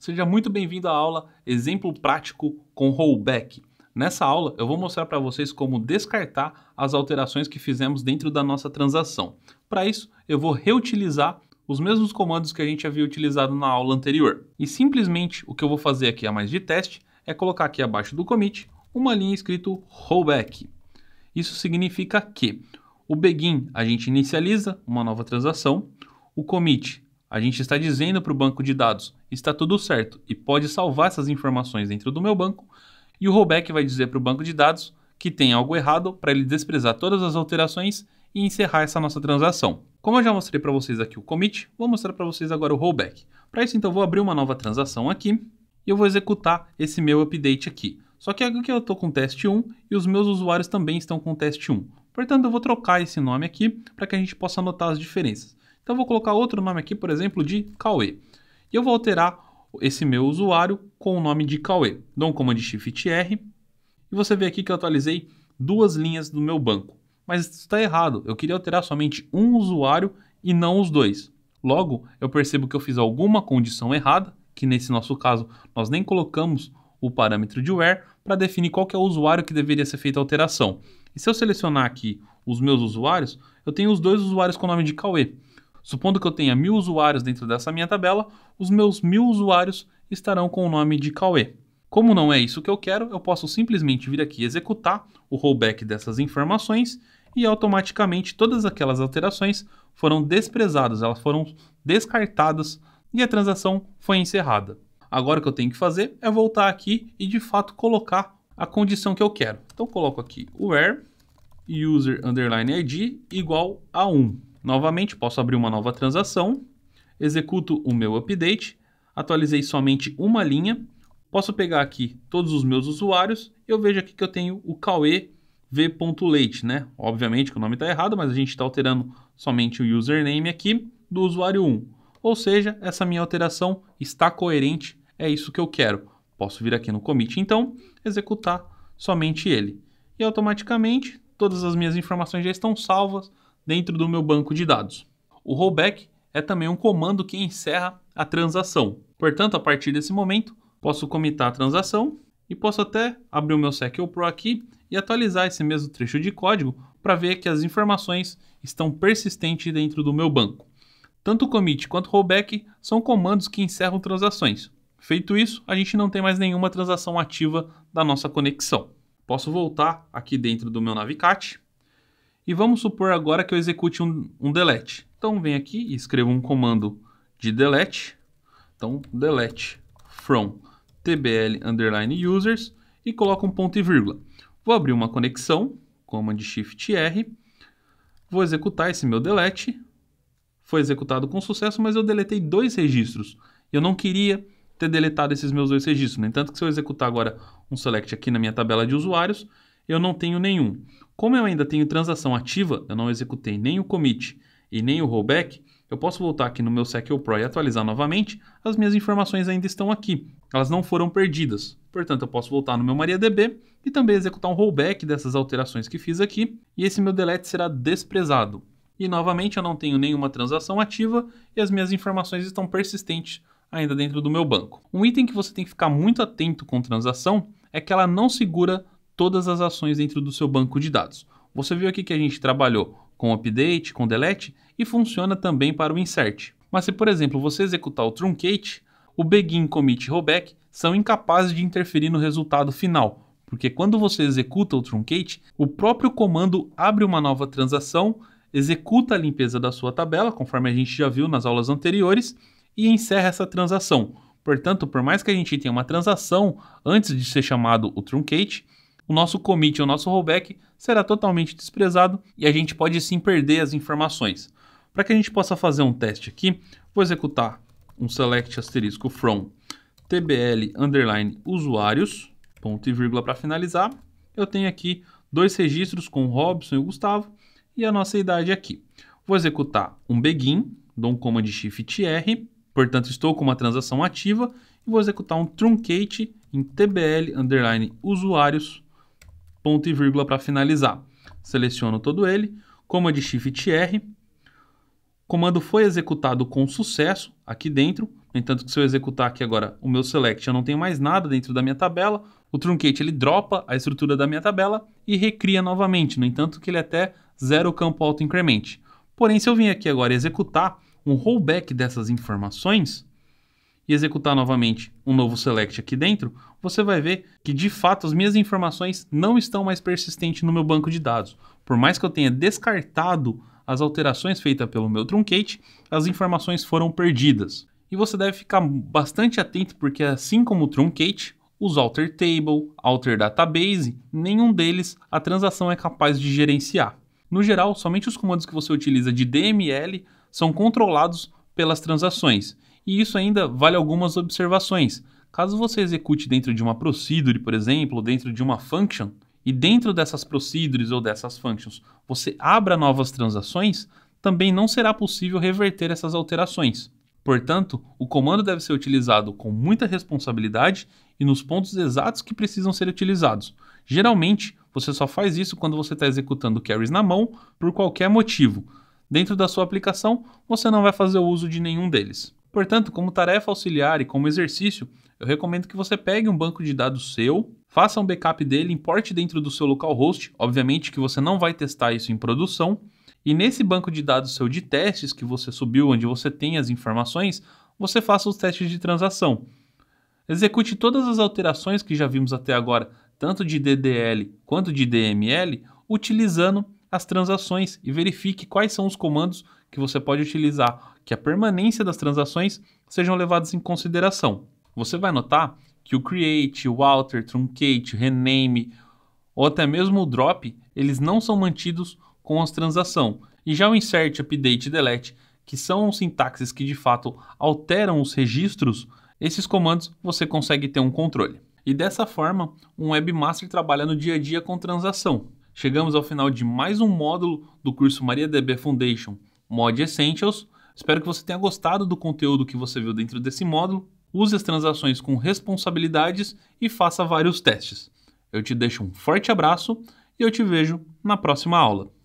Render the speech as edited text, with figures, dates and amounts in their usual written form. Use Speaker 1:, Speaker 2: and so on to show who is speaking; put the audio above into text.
Speaker 1: Seja muito bem-vindo à aula Exemplo Prático com Rollback. Nessa aula eu vou mostrar para vocês como descartar as alterações que fizemos dentro da nossa transação. Para isso eu vou reutilizar os mesmos comandos que a gente havia utilizado na aula anterior. E simplesmente o que eu vou fazer aqui a mais de teste é colocar aqui abaixo do commit uma linha escrito Rollback. Isso significa que o begin a gente inicializa uma nova transação, o commit a gente está dizendo para o banco de dados está tudo certo e pode salvar essas informações dentro do meu banco, e o rollback vai dizer para o banco de dados que tem algo errado para ele desprezar todas as alterações e encerrar essa nossa transação. Como eu já mostrei para vocês aqui o commit, vou mostrar para vocês agora o rollback. Para isso então eu vou abrir uma nova transação aqui e eu vou executar esse meu update aqui. Só que aqui eu estou com teste 1 e os meus usuários também estão com teste 1. Portanto, eu vou trocar esse nome aqui para que a gente possa anotar as diferenças. Então, eu vou colocar outro nome aqui, por exemplo, de Cauê. E eu vou alterar esse meu usuário com o nome de Cauê. Dou um comando Shift R e você vê aqui que eu atualizei duas linhas do meu banco. Mas isso está errado. Eu queria alterar somente um usuário e não os dois. Logo, eu percebo que eu fiz alguma condição errada, que nesse nosso caso nós nem colocamos o parâmetro de where para definir qual que é o usuário que deveria ser feita a alteração. E se eu selecionar aqui os meus usuários, eu tenho os dois usuários com o nome de Cauê. Supondo que eu tenha 1000 usuários dentro dessa minha tabela, os meus 1000 usuários estarão com o nome de Cauê. Como não é isso que eu quero, eu posso simplesmente vir aqui e executar o rollback dessas informações e automaticamente todas aquelas alterações foram desprezadas, elas foram descartadas e a transação foi encerrada. Agora o que eu tenho que fazer é voltar aqui e de fato colocar a condição que eu quero. Então eu coloco aqui where user_id igual a 1. Novamente posso abrir uma nova transação, executo o meu update, atualizei somente uma linha, posso pegar aqui todos os meus usuários, eu vejo aqui que eu tenho o Cauê v.leite, né? Obviamente que o nome está errado, mas a gente está alterando somente o username aqui do usuário 1. Ou seja, essa minha alteração está coerente, é isso que eu quero. Posso vir aqui no commit, então, executar somente ele. E automaticamente, todas as minhas informações já estão salvas dentro do meu banco de dados. O rollback é também um comando que encerra a transação. Portanto, a partir desse momento, posso commitar a transação e posso até abrir o meu SQL Pro aqui e atualizar esse mesmo trecho de código para ver que as informações estão persistentes dentro do meu banco. Tanto o commit quanto o rollback são comandos que encerram transações. Feito isso, a gente não tem mais nenhuma transação ativa da nossa conexão. Posso voltar aqui dentro do meu Navicat e vamos supor agora que eu execute um delete. Então, venho aqui e escrevo um comando de delete. Então, delete from tbl_users e coloco um ponto e vírgula. Vou abrir uma conexão, comando Shift R. Vou executar esse meu delete. Foi executado com sucesso, mas eu deletei 2 registros. Eu não queria ter deletado esses meus 2 registros. No entanto, que se eu executar agora um select aqui na minha tabela de usuários, eu não tenho nenhum. Como eu ainda tenho transação ativa, eu não executei nem o commit e nem o rollback, eu posso voltar aqui no meu SQL Pro e atualizar novamente, as minhas informações ainda estão aqui, elas não foram perdidas. Portanto, eu posso voltar no meu MariaDB e também executar um rollback dessas alterações que fiz aqui, e esse meu delete será desprezado. E novamente eu não tenho nenhuma transação ativa e as minhas informações estão persistentes ainda dentro do meu banco. Um item que você tem que ficar muito atento com transação é que ela não segura todas as ações dentro do seu banco de dados. Você viu aqui que a gente trabalhou com update, com delete e funciona também para o insert. Mas se, por exemplo, você executar o truncate, o begin, commit e rollback são incapazes de interferir no resultado final, porque quando você executa o truncate, o próprio comando abre uma nova transação, executa a limpeza da sua tabela, conforme a gente já viu nas aulas anteriores, e encerra essa transação. Portanto, por mais que a gente tenha uma transação antes de ser chamado o truncate, o nosso commit e o nosso rollback será totalmente desprezado e a gente pode sim perder as informações. Para que a gente possa fazer um teste aqui, vou executar um select asterisco from tbl_usuários, ponto e vírgula para finalizar. Eu tenho aqui 2 registros com o Robson e o Gustavo e a nossa idade aqui. Vou executar um begin, dou um comando Shift R, portanto estou com uma transação ativa e vou executar um truncate em tbl_usuários, ponto e vírgula para finalizar. Seleciono todo ele, comando Shift R, comando foi executado com sucesso aqui dentro. No entanto, que se eu executar aqui agora o meu select, eu não tenho mais nada dentro da minha tabela, o truncate ele dropa a estrutura da minha tabela e recria novamente. No entanto, que ele até zera o campo auto-increment. Porém, se eu vim aqui agora e executar um rollback dessas informações e executar novamente um novo select aqui dentro, você vai ver que de fato as minhas informações não estão mais persistentes no meu banco de dados. Por mais que eu tenha descartado as alterações feitas pelo meu truncate, as informações foram perdidas. E você deve ficar bastante atento porque assim como o truncate, os alter table, alter database, nenhum deles a transação é capaz de gerenciar. No geral, somente os comandos que você utiliza de DML são controlados pelas transações. E isso ainda vale algumas observações. Caso você execute dentro de uma procedure, por exemplo, ou dentro de uma function, e dentro dessas procedures ou dessas functions você abra novas transações, também não será possível reverter essas alterações. Portanto, o comando deve ser utilizado com muita responsabilidade e nos pontos exatos que precisam ser utilizados. Geralmente, você só faz isso quando você está executando carries na mão por qualquer motivo. Dentro da sua aplicação, você não vai fazer o uso de nenhum deles. Portanto, como tarefa auxiliar e como exercício, eu recomendo que você pegue um banco de dados seu, faça um backup dele, importe dentro do seu localhost, obviamente que você não vai testar isso em produção, e nesse banco de dados seu de testes que você subiu, onde você tem as informações, você faça os testes de transação. Execute todas as alterações que já vimos até agora, tanto de DDL quanto de DML, utilizando as transações e verifique quais são os comandos que você pode utilizar, que a permanência das transações sejam levadas em consideração. Você vai notar que o create, o alter, truncate, rename ou até mesmo o drop, eles não são mantidos com as transações. E já o insert, update e delete, que são sintaxes que de fato alteram os registros, esses comandos você consegue ter um controle. E dessa forma, um webmaster trabalha no dia a dia com transação. Chegamos ao final de mais um módulo do curso MariaDB Foundation Mod Essentials. Espero que você tenha gostado do conteúdo que você viu dentro desse módulo. Use as transações com responsabilidades e faça vários testes. Eu te deixo um forte abraço e eu te vejo na próxima aula.